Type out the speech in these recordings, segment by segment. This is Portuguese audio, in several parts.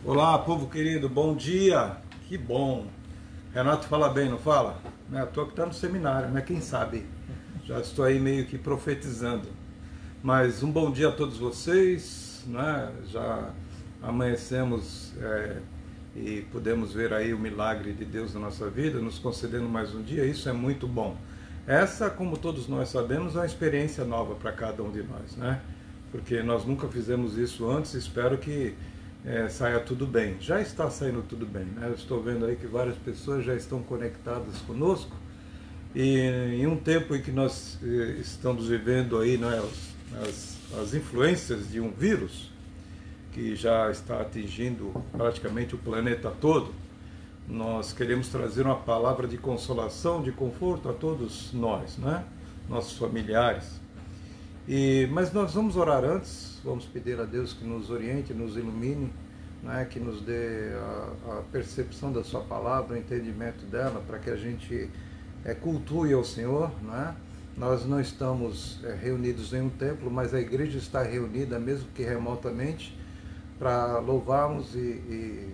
Olá, povo querido, bom dia. Que bom. Renato fala bem, não fala? Não é à toa que está no seminário, mas quem sabe? Já estou aí meio que profetizando. Mas um bom dia a todos vocês, né? Já amanhecemos e podemos ver aí o milagre de Deus na nossa vida, nos concedendo mais um dia, isso é muito bom. Essa, como todos nós sabemos, é uma experiência nova para cada um de nós, né? Porque nós nunca fizemos isso antes, espero que saia tudo bem. Já está saindo tudo bem, né? Eu estou vendo aí que várias pessoas já estão conectadas conosco e em um tempo em que nós estamos vivendo aí, né, as influências de um vírus que já está atingindo praticamente o planeta todo, nós queremos trazer uma palavra de consolação, de conforto a todos nós, né? Nossos familiares. Mas nós vamos orar antes, vamos pedir a Deus que nos oriente, nos ilumine, né? Que nos dê a percepção da sua palavra, o entendimento dela, para que a gente cultue ao Senhor, né? Nós não estamos reunidos em um templo, mas a igreja está reunida, mesmo que remotamente, para louvarmos e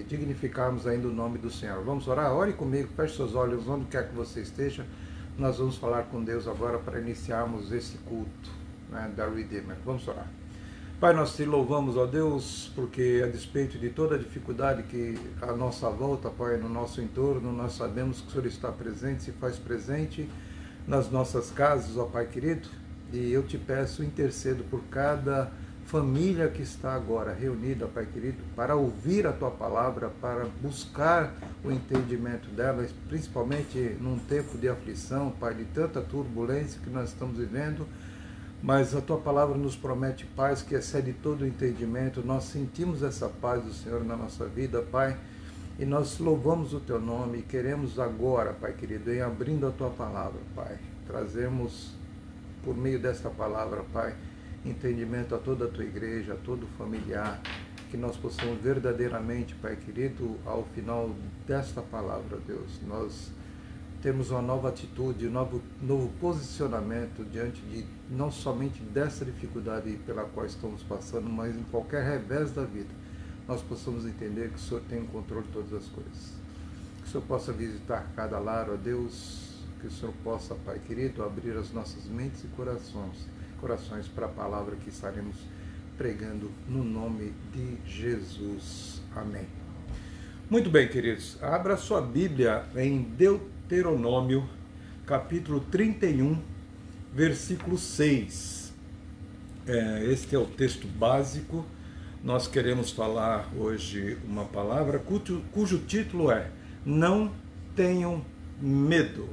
dignificarmos ainda o nome do Senhor. Vamos orar? Ore comigo, feche seus olhos, onde quer que você esteja. Nós vamos falar com Deus agora para iniciarmos esse culto, né, da Redeemer. Vamos orar. Pai, nós te louvamos, ó Deus, porque a despeito de toda a dificuldade que a nossa volta, Pai, no nosso entorno, nós sabemos que o Senhor está presente, se faz presente nas nossas casas, ó Pai querido, e eu te peço, intercedo por cada família que está agora reunida, Pai querido, para ouvir a Tua palavra, para buscar o entendimento dela, principalmente num tempo de aflição, Pai, de tanta turbulência que nós estamos vivendo, mas a Tua palavra nos promete paz que excede todo o entendimento. Nós sentimos essa paz do Senhor na nossa vida, Pai, e nós louvamos o Teu nome e queremos agora, Pai querido, em abrindo a Tua palavra, Pai, trazemos por meio desta palavra, Pai, entendimento a toda a Tua igreja, a todo familiar, que nós possamos verdadeiramente, Pai querido, ao final desta palavra, Deus, nós temos uma nova atitude, um novo posicionamento diante de não somente dessa dificuldade pela qual estamos passando, mas em qualquer revés da vida, nós possamos entender que o Senhor tem o controle de todas as coisas. Que o Senhor possa visitar cada lar, ó Deus, que o Senhor possa, Pai querido, abrir as nossas mentes e corações para a palavra que estaremos pregando no nome de Jesus. Amém. Muito bem, queridos. Abra sua Bíblia em Deuteronômio, capítulo 31, versículo 6. Este é o texto básico. Nós queremos falar hoje uma palavra cujo título é Não Tenham Medo.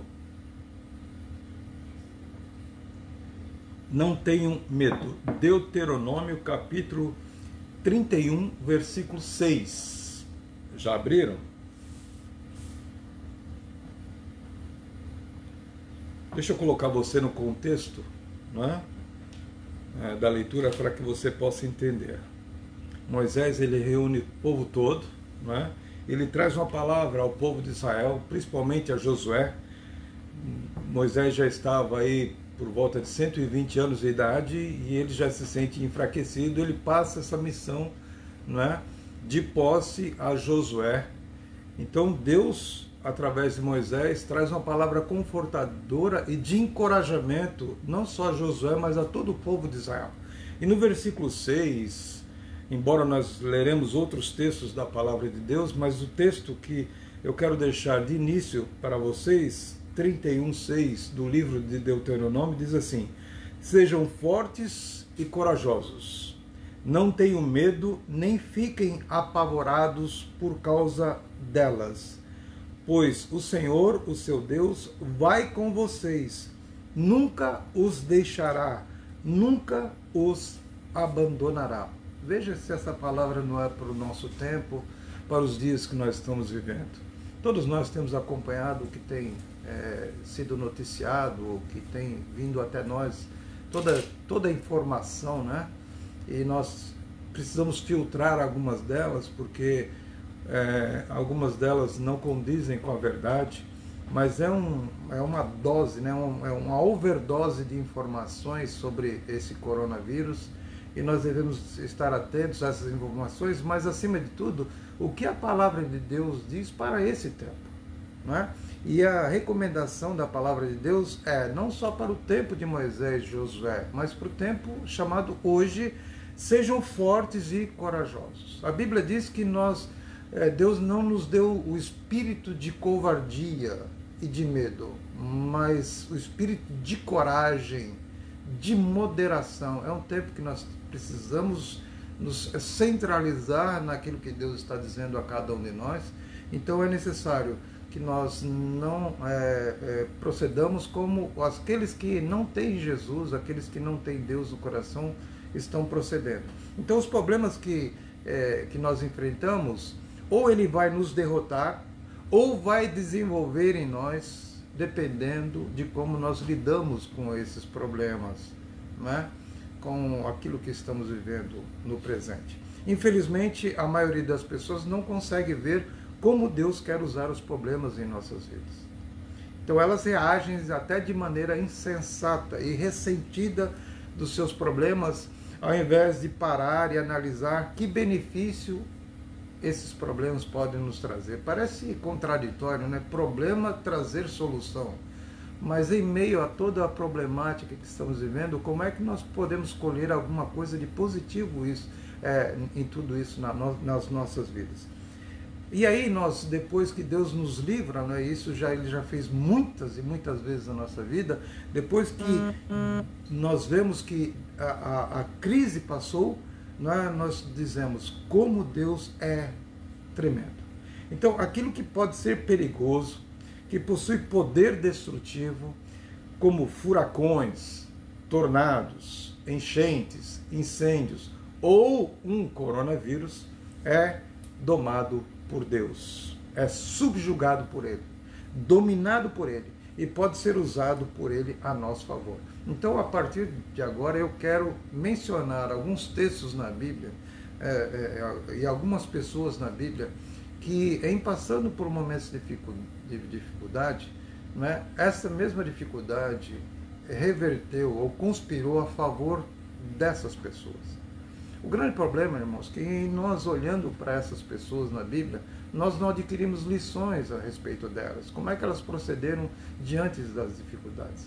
Não tenham medo. Deuteronômio capítulo 31, versículo 6. Já abriram? Deixa eu colocar você no contexto, não é? Da leitura para que você possa entender. Moisés, ele reúne o povo todo, não é? Ele traz uma palavra ao povo de Israel, principalmente a Josué. Moisés já estava aí por volta de 120 anos de idade e ele já se sente enfraquecido. Ele passa essa missão, não é, de posse a Josué. Então Deus, através de Moisés, traz uma palavra confortadora e de encorajamento, não só a Josué, mas a todo o povo de Israel. E no versículo 6, embora nós leremos outros textos da palavra de Deus, mas o texto que eu quero deixar de início para vocês, 31:6 do livro de Deuteronômio, diz assim: sejam fortes e corajosos, não tenham medo, nem fiquem apavorados por causa delas, pois o Senhor, o seu Deus, vai com vocês, nunca os deixará, nunca os abandonará. Veja se essa palavra não é para o nosso tempo, para os dias que nós estamos vivendo. Todos nós temos acompanhado o que tem sido noticiado, o que tem vindo até nós, toda a informação, né? E nós precisamos filtrar algumas delas, porque algumas delas não condizem com a verdade, mas é uma dose, né? É uma overdose de informações sobre esse coronavírus e nós devemos estar atentos a essas informações, mas acima de tudo, o que a palavra de Deus diz para esse tempo, não é? E a recomendação da palavra de Deus é não só para o tempo de Moisés e Josué, mas para o tempo chamado hoje, sejam fortes e corajosos. A Bíblia diz que Deus não nos deu o espírito de covardia e de medo, mas o espírito de coragem, de moderação. É um tempo que nós precisamos nos centralizar naquilo que Deus está dizendo a cada um de nós. Então é necessário que nós não procedamos como aqueles que não têm Jesus, aqueles que não têm Deus no coração estão procedendo. Então os problemas que nós enfrentamos, ou ele vai nos derrotar, ou vai desenvolver em nós, dependendo de como nós lidamos com esses problemas, né? Com aquilo que estamos vivendo no presente. Infelizmente, a maioria das pessoas não consegue ver como Deus quer usar os problemas em nossas vidas. Então elas reagem até de maneira insensata e ressentida dos seus problemas, ao invés de parar e analisar que benefício esses problemas podem nos trazer. Parece contraditório, né? Problema trazer solução. Mas em meio a toda a problemática que estamos vivendo, como é que nós podemos colher alguma coisa de positivo em tudo isso nas nossas vidas? E aí nós, depois que Deus nos livra, né, Ele já fez muitas e muitas vezes na nossa vida, depois que nós vemos que a crise passou, nós dizemos como Deus é tremendo. Então, aquilo que pode ser perigoso, que possui poder destrutivo, como furacões, tornados, enchentes, incêndios ou um coronavírus, é domado por Deus, é subjugado por Ele, dominado por Ele e pode ser usado por Ele a nosso favor. Então, a partir de agora, eu quero mencionar alguns textos na Bíblia e algumas pessoas na Bíblia que, em passando por momentos de dificuldade, né, essa mesma dificuldade reverteu ou conspirou a favor dessas pessoas. O grande problema, irmãos, que nós olhando para essas pessoas na Bíblia, nós não adquirimos lições a respeito delas. Como é que elas procederam diante das dificuldades?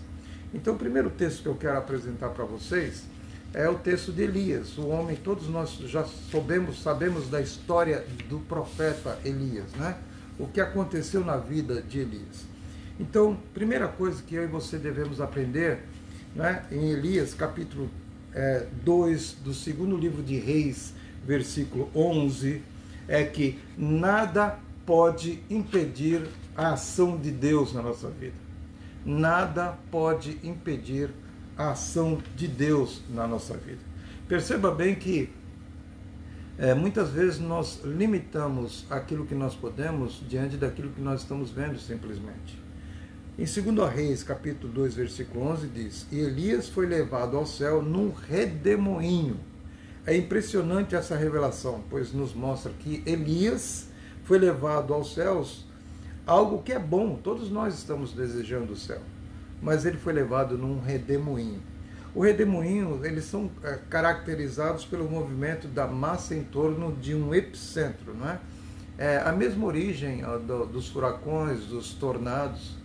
Então, o primeiro texto que eu quero apresentar para vocês é o texto de Elias, o homem, todos nós já sabemos da história do profeta Elias, né? O que aconteceu na vida de Elias. Então, primeira coisa que eu e você devemos aprender, né, em Elias, capítulo 2 do segundo livro de Reis, versículo 11, é que nada pode impedir a ação de Deus na nossa vida. Nada pode impedir a ação de Deus na nossa vida. Perceba bem que muitas vezes nós limitamos aquilo que nós podemos diante daquilo que nós estamos vendo simplesmente. Em 2 Reis, capítulo 2, versículo 11, diz: E Elias foi levado ao céu num redemoinho. É impressionante essa revelação, pois nos mostra que Elias foi levado aos céus, algo que é bom, todos nós estamos desejando o céu, mas ele foi levado num redemoinho. O redemoinho, eles são caracterizados pelo movimento da massa em torno de um epicentro, não é? A mesma origem dos furacões, dos tornados.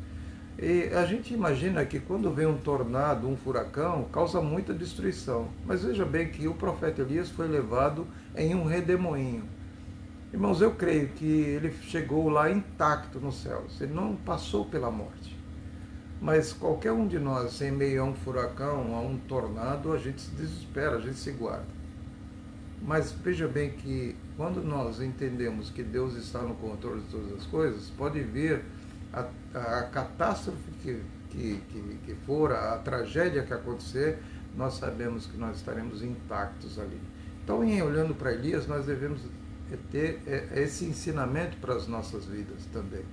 E a gente imagina que quando vem um tornado, um furacão, causa muita destruição. Mas veja bem que o profeta Elias foi levado em um redemoinho. Irmãos, eu creio que ele chegou lá intacto nos céus. Ele não passou pela morte. Mas qualquer um de nós, em meio a um furacão, a um tornado, a gente se desespera, a gente se guarda. Mas veja bem que quando nós entendemos que Deus está no controle de todas as coisas, pode vir a catástrofe que for, a tragédia que acontecer, nós sabemos que nós estaremos intactos ali. Então, em olhando para Elias, nós devemos ter esse ensinamento para as nossas vidas também.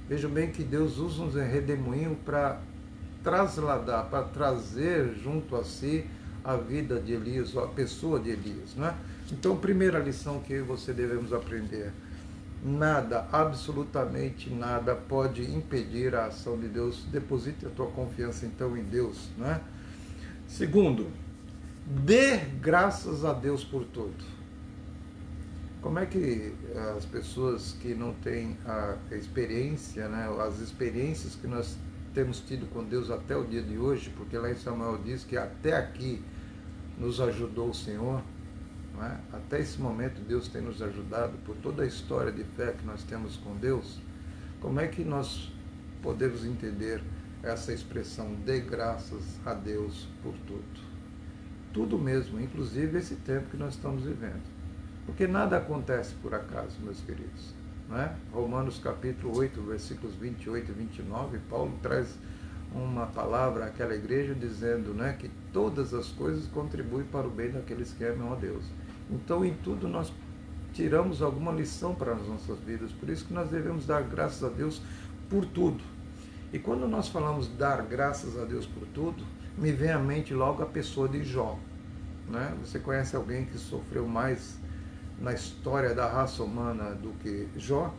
Vejam bem que Deus usa um redemoinho para trasladar, para trazer junto a si a vida de Elias, a pessoa de Elias, não é? Então, primeira lição que eu e você devemos aprender: nada, absolutamente nada pode impedir a ação de Deus. Deposite a tua confiança então em Deus, não é? Segundo, Dê graças a Deus por tudo. Como é que as pessoas que não têm a experiência, né, as experiências que nós temos tido com Deus até o dia de hoje, porque lá em Samuel diz que até aqui nos ajudou o Senhor, não é? Até esse momento Deus tem nos ajudado por toda a história de fé que nós temos com Deus. Como é que nós podemos entender essa expressão, dê graças a Deus por tudo? Tudo mesmo, inclusive esse tempo que nós estamos vivendo. Porque nada acontece por acaso, meus queridos. Não é? Romanos capítulo 8, versículos 28 e 29, Paulo traz uma palavra àquela igreja dizendo, né, que todas as coisas contribuem para o bem daqueles que amam a Deus. Então, em tudo nós tiramos alguma lição para as nossas vidas, por isso que nós devemos dar graças a Deus por tudo. E quando nós falamos dar graças a Deus por tudo, me vem à mente logo a pessoa de Jó. Né? Você conhece alguém que sofreu mais na história da raça humana do que Jó?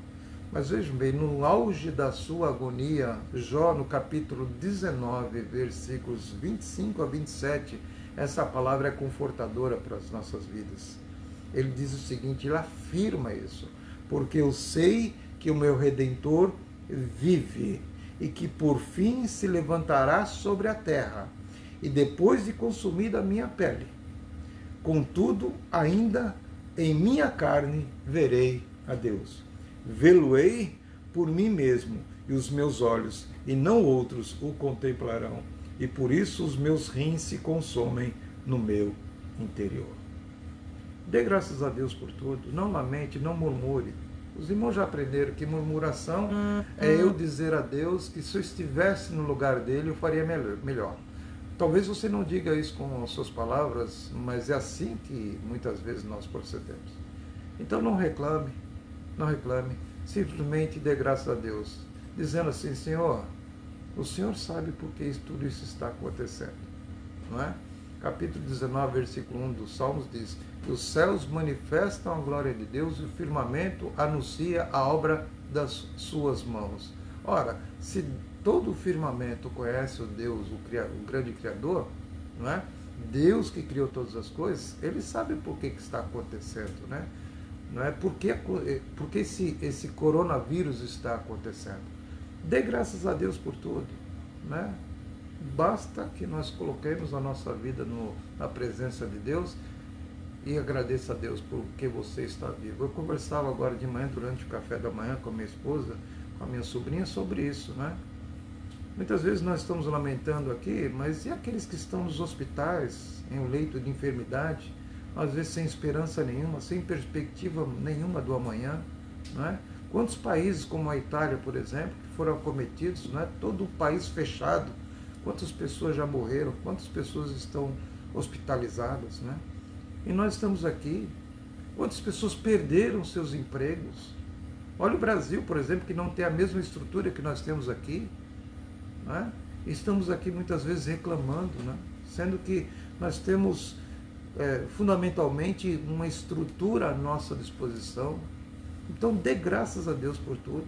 Mas vejam bem, no auge da sua agonia, Jó, no capítulo 19, versículos 25 a 27, essa palavra é confortadora para as nossas vidas. Ele diz o seguinte, ele afirma isso, porque eu sei que o meu Redentor vive e que por fim se levantará sobre a terra, e depois de consumida a minha pele. Contudo, ainda em minha carne verei a Deus. Vê-lo-ei por mim mesmo, e os meus olhos, e não outros, o contemplarão. E por isso os meus rins se consomem no meu interior. Dê graças a Deus por tudo. Não lamente, não murmure. Os irmãos já aprenderam que murmuração é eu dizer a Deus que se eu estivesse no lugar dele, eu faria melhor. Talvez você não diga isso com as suas palavras, mas é assim que muitas vezes nós procedemos. Então não reclame, simplesmente dê graças a Deus, dizendo assim, Senhor, o Senhor sabe por que tudo isso está acontecendo, não é? Capítulo 19, versículo 1 dos Salmos diz, os céus manifestam a glória de Deus e o firmamento anuncia a obra das suas mãos. Ora, se todo o firmamento conhece o Deus, o grande Criador, não é? Deus que criou todas as coisas, ele sabe por que está acontecendo, né? Não é? Por que esse coronavírus está acontecendo? Dê graças a Deus por tudo, né? Basta que nós coloquemos a nossa vida na presença de Deus e agradeça a Deus por que você está vivo. Eu conversava agora de manhã, durante o café da manhã, com a minha esposa, com a minha sobrinha, sobre isso, né? Muitas vezes nós estamos lamentando aqui, mas e aqueles que estão nos hospitais, em um leito de enfermidade, às vezes sem esperança nenhuma, sem perspectiva nenhuma do amanhã, não é? Quantos países, como a Itália, por exemplo, que foram acometidos, não é? Todo o país fechado, quantas pessoas já morreram, quantas pessoas estão hospitalizadas, né? E nós estamos aqui, quantas pessoas perderam seus empregos? Olha o Brasil, por exemplo, que não tem a mesma estrutura que nós temos aqui, né? Estamos aqui muitas vezes reclamando, né? Sendo que nós temos fundamentalmente uma estrutura à nossa disposição. Então dê graças a Deus por tudo.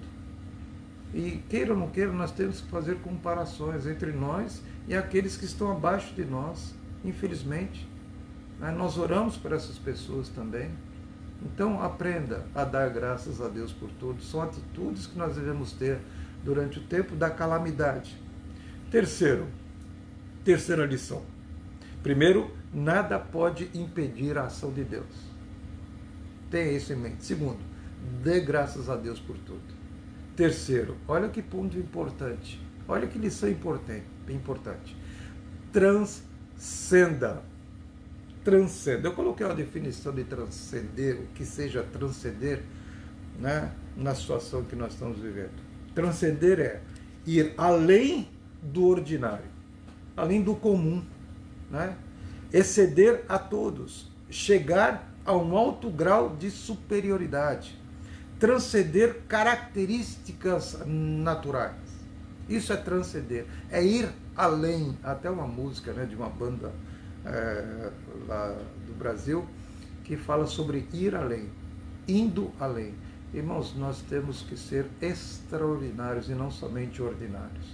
E queira ou não queira, nós temos que fazer comparações entre nós e aqueles que estão abaixo de nós, infelizmente. Nós oramos por essas pessoas também. Então aprenda a dar graças a Deus por tudo. São atitudes que nós devemos ter durante o tempo da calamidade. Terceira lição. Primeiro, nada pode impedir a ação de Deus. Tenha isso em mente. Segundo, dê graças a Deus por tudo. Terceiro, olha que ponto importante. Olha que lição importante. Transcenda. Eu coloquei uma definição de transcender, o que seja transcender, né, na situação que nós estamos vivendo. Transcender é ir além do ordinário, além do comum, né? Exceder a todos, chegar a um alto grau de superioridade, transcender características naturais. Isso é transcender, é ir além. Até uma música, né, de uma banda lá do Brasil, que fala sobre ir além, indo além. Irmãos, nós temos que ser extraordinários e não somente ordinários.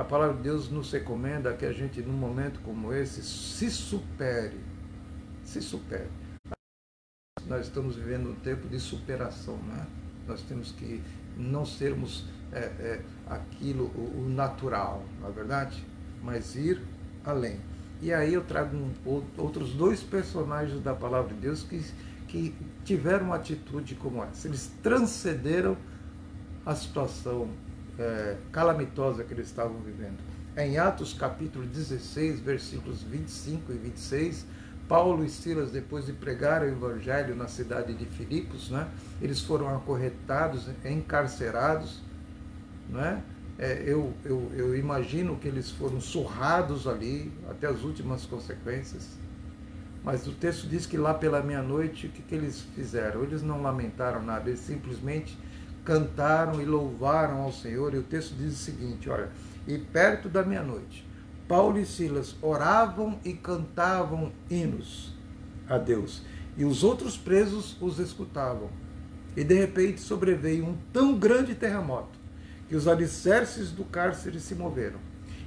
A palavra de Deus nos recomenda que a gente, num momento como esse, se supere. Se supere. Nós estamos vivendo um tempo de superação, né? Nós temos que não sermos aquilo, o natural, não é verdade? Mas ir além. E aí eu trago outros dois personagens da palavra de Deus que tiveram uma atitude como essa. Eles transcenderam a situação calamitosa que eles estavam vivendo. Em Atos capítulo 16, versículos 25 e 26, Paulo e Silas, depois de pregar o evangelho na cidade de Filipos, né, eles foram acorrentados, encarcerados, né? Eu imagino que eles foram surrados ali, até as últimas consequências. Mas o texto diz que lá pela meia-noite, o que eles fizeram? Eles não lamentaram nada, eles simplesmente cantaram e louvaram ao Senhor. E o texto diz o seguinte, olha, e perto da meia-noite, Paulo e Silas oravam e cantavam hinos a Deus, e os outros presos os escutavam. E de repente sobreveio um tão grande terremoto, que os alicerces do cárcere se moveram,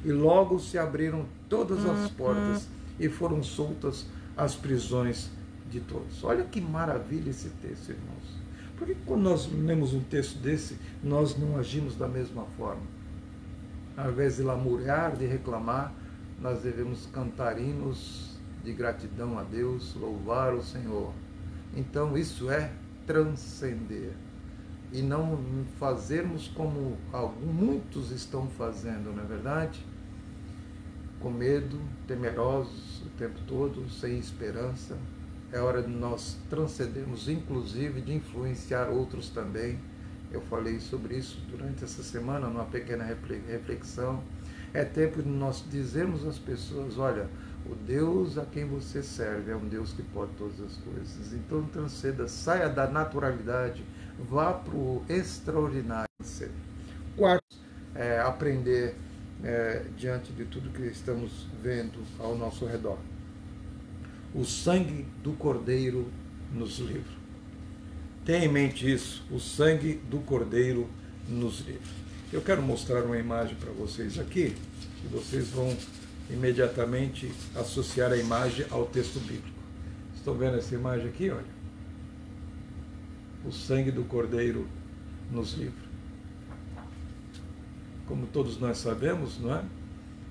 e logo se abriram todas as portas, e foram soltas as prisões de todos. Olha que maravilha esse texto, irmãos. Por que quando nós lemos um texto desse, nós não agimos da mesma forma? Ao invés de lamuriar, de reclamar, nós devemos cantar hinos de gratidão a Deus, louvar o Senhor. Então isso é transcender. E não fazermos como muitos estão fazendo, não é verdade? Com medo, temerosos o tempo todo, sem esperança. É hora de nós transcendermos, inclusive de influenciar outros também. Eu falei sobre isso durante essa semana, numa pequena reflexão. É tempo de nós dizermos às pessoas, olha, o Deus a quem você serve é um Deus que pode todas as coisas. Então transcenda, saia da naturalidade, vá para o extraordinário. Quarto, aprender diante de tudo que estamos vendo ao nosso redor. O sangue do Cordeiro nos livra. Tenha em mente isso, o sangue do Cordeiro nos livra. Eu quero mostrar uma imagem para vocês aqui, e vocês vão imediatamente associar a imagem ao texto bíblico. Estão vendo essa imagem aqui? Olha. O sangue do Cordeiro nos livra. Como todos nós sabemos, não é?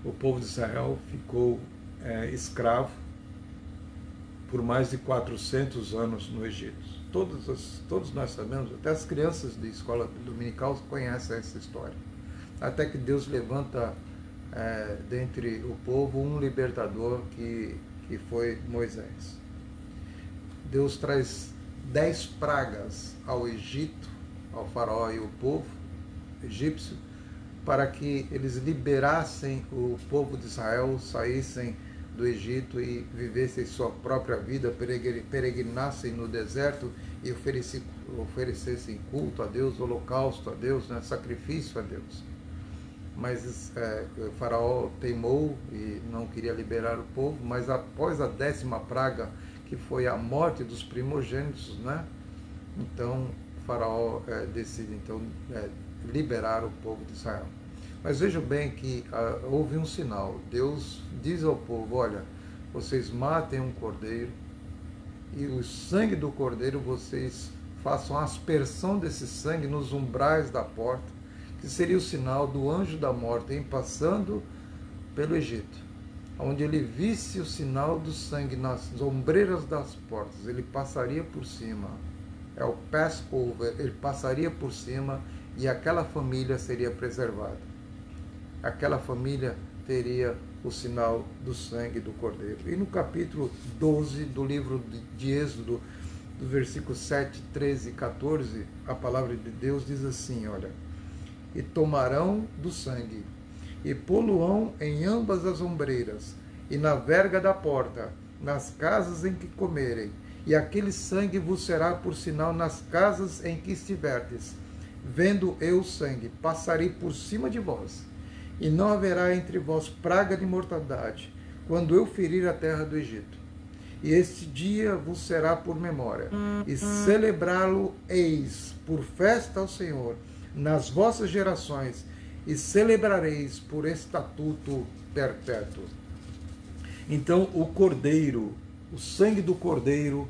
O povo de Israel ficou escravo por mais de 400 anos no Egito. Todos nós sabemos, até as crianças de escola dominical conhecem essa história. Até que Deus levanta dentre o povo um libertador que foi Moisés. Deus traz 10 pragas ao Egito, ao faraó e ao povo egípcio, para que eles liberassem o povo de Israel, saíssem do Egito e vivessem sua própria vida, peregrinassem no deserto e oferecessem culto a Deus, holocausto a Deus, né, sacrifício a Deus. Mas o faraó teimou e não queria liberar o povo, mas após a 10ª praga, que foi a morte dos primogênitos, né, então o faraó decide liberar o povo de Israel. Mas vejam bem que houve um sinal. Deus diz ao povo, olha, vocês matem um cordeiro e o sangue do cordeiro vocês façam a aspersão desse sangue nos umbrais da porta, que seria o sinal do anjo da morte em passando pelo Egito, onde ele visse o sinal do sangue nas ombreiras das portas, ele passaria por cima. É o Passover, ele passaria por cima e aquela família seria preservada. Aquela família teria o sinal do sangue do Cordeiro. E no capítulo 12 do livro de Êxodo, do versículo 7, 13 e 14, a palavra de Deus diz assim, olha, e tomarão do sangue, e poluão em ambas as ombreiras, e na verga da porta, nas casas em que comerem, e aquele sangue vos será por sinal nas casas em que estiverdes. Vendo eu o sangue, passarei por cima de vós, e não haverá entre vós praga de mortandade, quando eu ferir a terra do Egito. E este dia vos será por memória, e celebrá-lo eis por festa ao Senhor nas vossas gerações, e celebrareis por estatuto perpétuo. Então o Cordeiro, o sangue do Cordeiro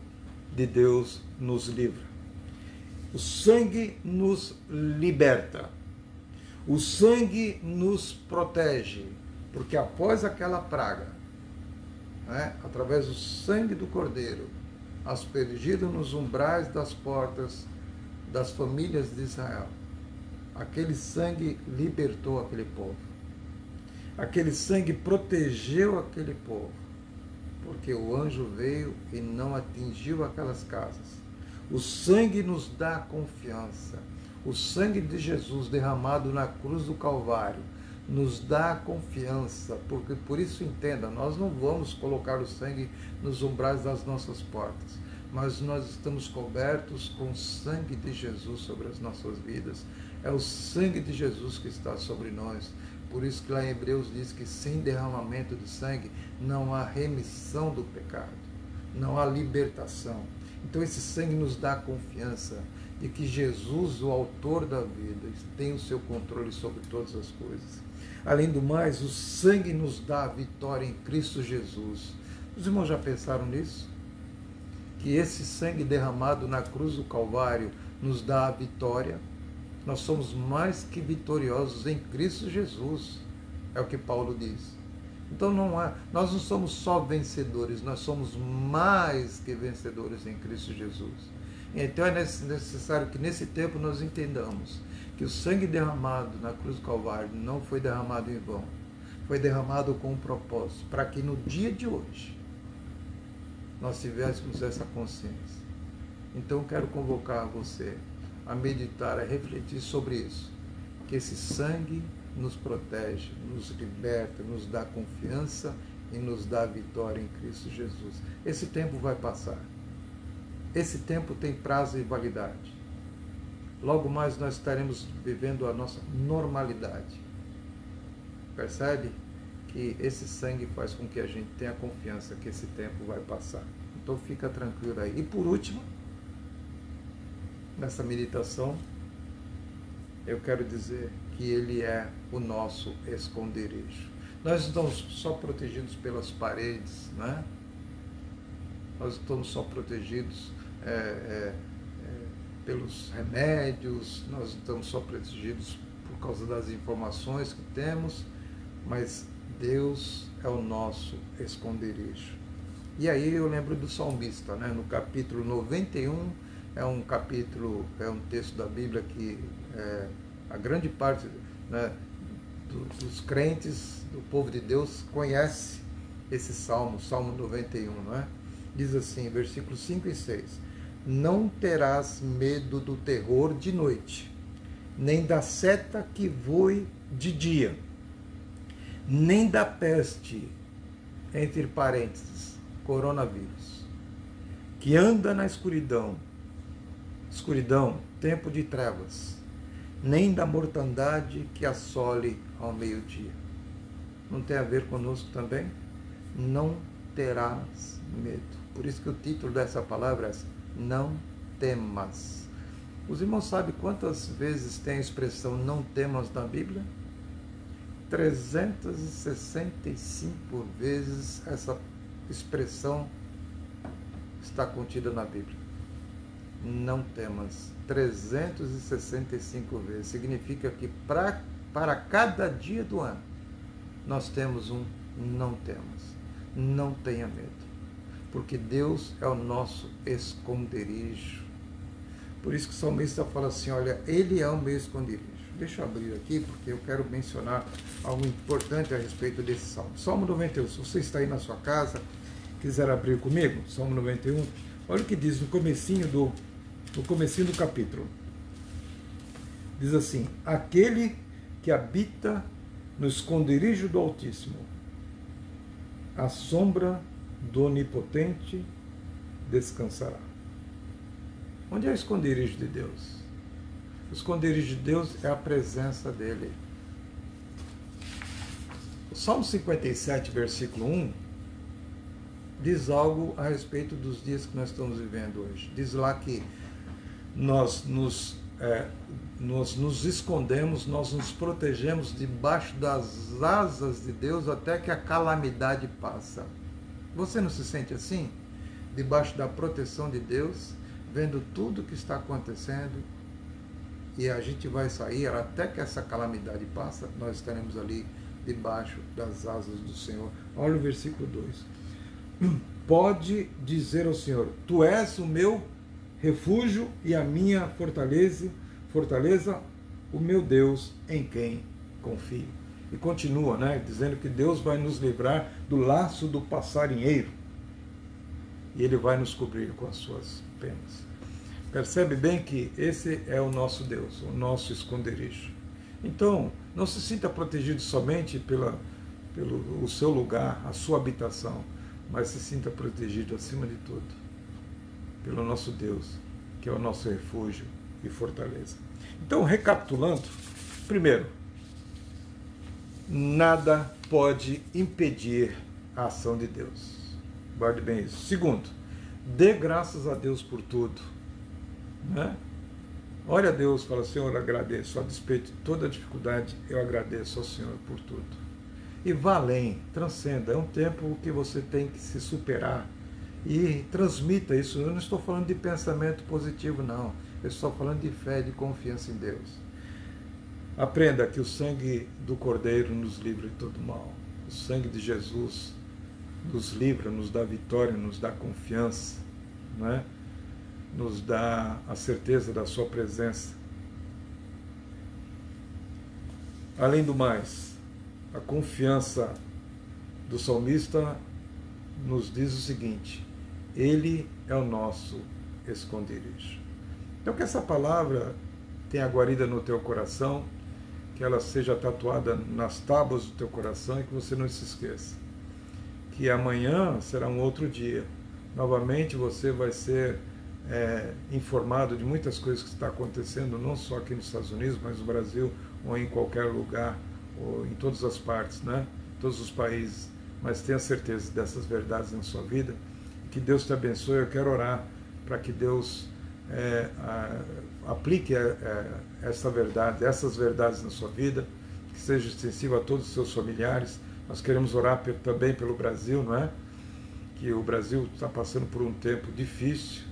de Deus nos livra. O sangue nos liberta. O sangue nos protege, porque após aquela praga, através do sangue do Cordeiro, aspergido nos umbrais das portas das famílias de Israel, aquele sangue libertou aquele povo. Aquele sangue protegeu aquele povo, porque o anjo veio e não atingiu aquelas casas. O sangue nos dá confiança. O sangue de Jesus derramado na cruz do Calvário nos dá confiança, porque por isso entenda, nós não vamos colocar o sangue nos umbrais das nossas portas, mas nós estamos cobertos com o sangue de Jesus sobre as nossas vidas. É o sangue de Jesus que está sobre nós. Por isso que lá em Hebreus diz que sem derramamento de sangue não há remissão do pecado, não há libertação. Então esse sangue nos dá confiança de que Jesus, o autor da vida, tem o seu controle sobre todas as coisas. Além do mais, o sangue nos dá a vitória em Cristo Jesus. Os irmãos já pensaram nisso? Que esse sangue derramado na cruz do Calvário nos dá a vitória. Nós somos mais que vitoriosos em Cristo Jesus, é o que Paulo diz. Então nós não somos só vencedores, nós somos mais que vencedores em Cristo Jesus. Então é necessário que nesse tempo nós entendamos que o sangue derramado na cruz do Calvário não foi derramado em vão, foi derramado com um propósito, para que no dia de hoje nós tivéssemos essa consciência. Então eu quero convocar você a meditar, a refletir sobre isso, que esse sangue nos protege, nos liberta, nos dá confiança e nos dá vitória em Cristo Jesus. Esse tempo vai passar. Esse tempo tem prazo e validade. Logo mais nós estaremos vivendo a nossa normalidade. Percebe? Que esse sangue faz com que a gente tenha confiança que esse tempo vai passar. Então fica tranquilo aí. E por último, nessa meditação, eu quero dizer que Ele é o nosso esconderijo. Nós estamos só protegidos pelas paredes, né? Nós estamos só protegidos pelos remédios, nós estamos só protegidos por causa das informações que temos, mas Deus é o nosso esconderijo. E aí eu lembro do salmista, né? No capítulo 91, é um texto da Bíblia que a grande parte, né, dos crentes, do povo de Deus, conhece esse salmo, Salmo 91, não é? Diz assim, versículos 5 e 6, não terás medo do terror de noite, nem da seta que voe de dia, nem da peste, entre parênteses, coronavírus, que anda na escuridão, tempo de trevas, nem da mortandade que assole ao meio-dia. Não tem a ver conosco também? Não terás medo. Por isso que o título dessa palavra é não temas. Os irmãos sabem quantas vezes tem a expressão não temas na Bíblia? 365 vezes essa expressão está contida na Bíblia. Não temas. 365 vezes. Significa que para cada dia do ano nós temos um não temas. Não tenha medo. Porque Deus é o nosso esconderijo. Por isso que o salmista fala assim, olha, Ele é o meu esconderijo. Deixa eu abrir aqui, porque eu quero mencionar algo importante a respeito desse salmo. Salmo 91, se você está aí na sua casa, quiser abrir comigo, Salmo 91, olha o que diz no comecinho do capítulo. Diz assim, aquele que habita no esconderijo do Altíssimo, à sombra do Onipotente descansará. Onde é o esconderijo de Deus? O esconderijo de Deus é a presença dEle. O Salmo 57, versículo 1, diz algo a respeito dos dias que nós estamos vivendo hoje. Diz lá que nós nos nós nos escondemos, nós nos protegemos debaixo das asas de Deus até que a calamidade passa. Você não se sente assim? Debaixo da proteção de Deus, vendo tudo que está acontecendo, e a gente vai sair até que essa calamidade passa, nós estaremos ali debaixo das asas do Senhor. Olha o versículo 2. Pode dizer ao Senhor: Tu és o meu refúgio e a minha fortaleza, o meu Deus em quem confio. E continua, dizendo que Deus vai nos livrar do laço do passarinheiro e Ele vai nos cobrir com as suas penas. Percebe bem que esse é o nosso Deus, o nosso esconderijo. Então, não se sinta protegido somente pelo o seu lugar, a sua habitação, mas se sinta protegido acima de tudo pelo nosso Deus, que é o nosso refúgio e fortaleza. Então, recapitulando, primeiro, nada pode impedir a ação de Deus. Guarde bem isso. Segundo, dê graças a Deus por tudo. Olha a Deus, fala: Senhor, agradeço, a despeito de toda a dificuldade, eu agradeço ao Senhor por tudo. E vá além, transcenda. É um tempo que você tem que se superar e transmita isso. Eu não estou falando de pensamento positivo, não. Eu estou falando de fé, de confiança em Deus. Aprenda que o sangue do Cordeiro nos livra de todo mal. O sangue de Jesus nos livra, nos dá vitória, nos dá confiança, nos dá a certeza da sua presença. Além do mais, a confiança do salmista nos diz o seguinte: Ele é o nosso esconderijo. Então, que essa palavra tenha guarida no teu coração, que ela seja tatuada nas tábuas do teu coração e que você não se esqueça que amanhã será um outro dia. Novamente você vai ser informado de muitas coisas que estão acontecendo, não só aqui nos Estados Unidos, mas no Brasil ou em qualquer lugar, ou em todas as partes, todos os países. Mas tenha certeza dessas verdades na sua vida. Que Deus te abençoe. Eu quero orar para que Deus aplique essas verdades na sua vida, que seja extensivo a todos os seus familiares. Nós queremos orar também pelo Brasil, que o Brasil está passando por um tempo difícil,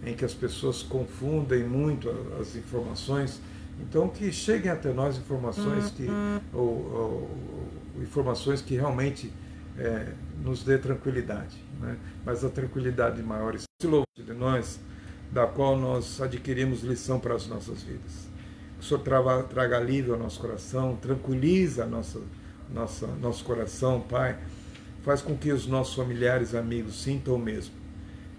em que as pessoas confundem muito as informações. Então, que cheguem até nós informações que realmente nos dê tranquilidade, mas a tranquilidade maior está de nós, da qual nós adquirimos lição para as nossas vidas. Que o Senhor traga alívio ao nosso coração, tranquiliza nosso coração, Pai. Faz com que os nossos familiares, amigos, sintam o mesmo.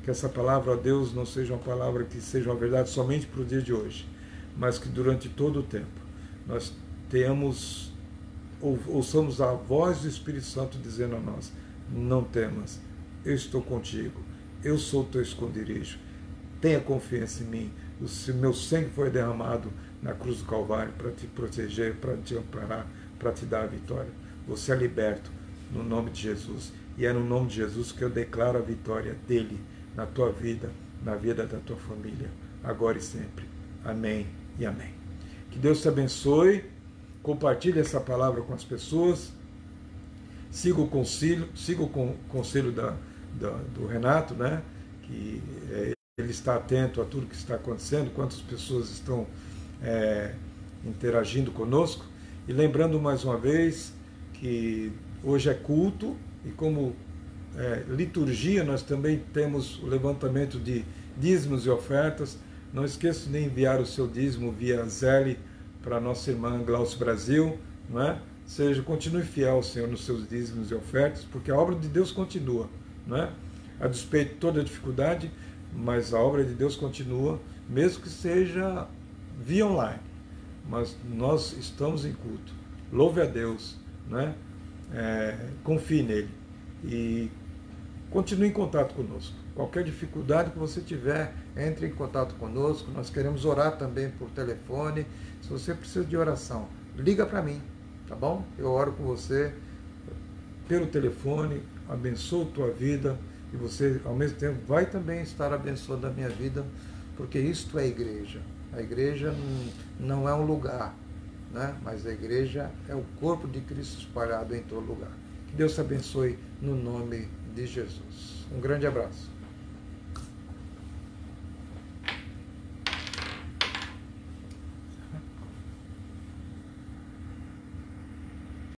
Que essa palavra, ó Deus, não seja uma palavra que seja uma verdade somente para o dia de hoje, mas que durante todo o tempo nós ouçamos a voz do Espírito Santo dizendo a nós: não temas, eu estou contigo, eu sou o teu esconderijo, tenha confiança em mim, o meu sangue foi derramado na cruz do Calvário para te proteger, para te amparar, para te dar a vitória. Você é liberto no nome de Jesus, e é no nome de Jesus que eu declaro a vitória dele na tua vida, na vida da tua família, agora e sempre. Amém e amém. Que Deus te abençoe. Compartilhe essa palavra com as pessoas. Siga o conselho do Renato, que ele está atento a tudo que está acontecendo, quantas pessoas estão interagindo conosco. E lembrando mais uma vez que hoje é culto, e como liturgia nós também temos o levantamento de dízimos e ofertas. Não esqueça de enviar o seu dízimo via Zelle para a nossa irmã Glaucio Brasil, continue fiel ao Senhor nos seus dízimos e ofertas, porque a obra de Deus continua, a despeito de toda a dificuldade, mas a obra de Deus continua, mesmo que seja via online, mas nós estamos em culto. Louve a Deus, confie nele e continue em contato conosco. Qualquer dificuldade que você tiver, entre em contato conosco. Nós queremos orar também por telefone. Se você precisa de oração, liga para mim, tá bom? Eu oro com você pelo telefone, abençoo tua vida, e você, ao mesmo tempo, vai também estar abençoando a minha vida, porque isto é igreja. A igreja não é um lugar, né? Mas a igreja é o corpo de Cristo espalhado em todo lugar. Que Deus te abençoe no nome de Jesus. Um grande abraço.